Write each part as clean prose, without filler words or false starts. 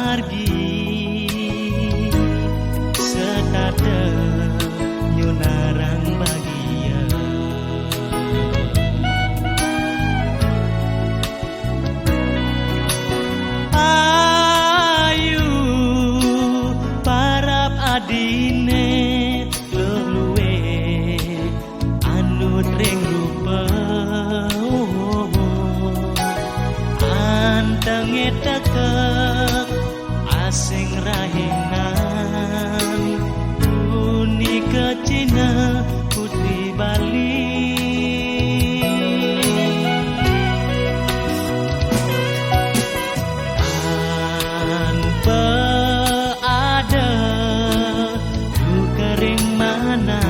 margi setada nyunarang bahagia. Ayu parap adine leluwe anut ring rupa antenge tekek asing rahinan uni ke Cina putri Bali. Tanpa ada du kering mana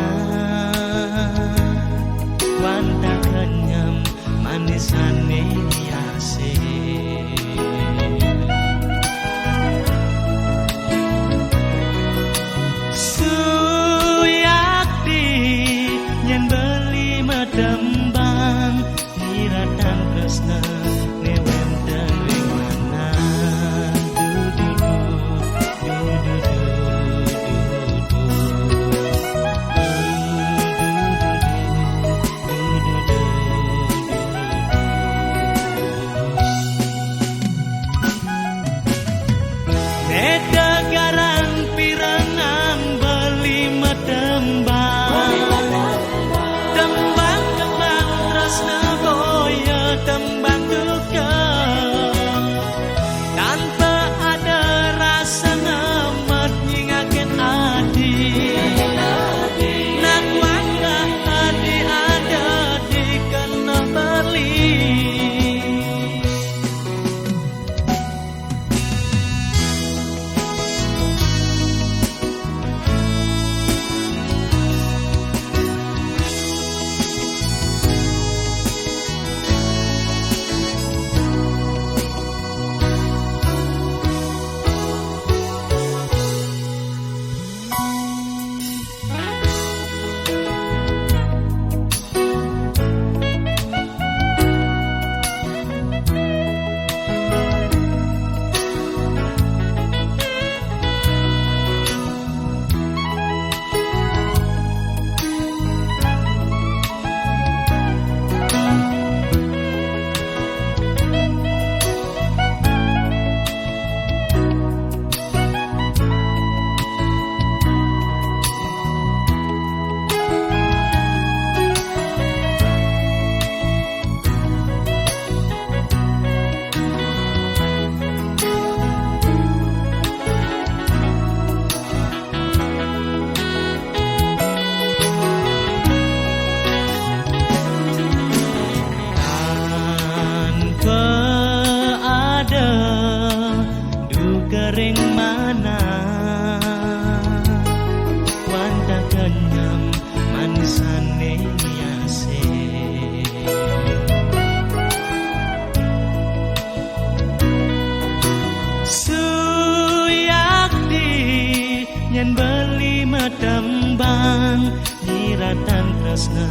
wanta kenyam manisane asih. Suyakti yen beli medembang niratan tresna newenten ring mana Nedagaran pirangan beli medembang tembang kembang tresna boya tembang duka tanpa ada rasa ngemet nyingaken adi nang wangga adi ada dikena beli. Kering mana wanta kenyam manisane asih. Suyakti yen beli medembang nyiratan tresna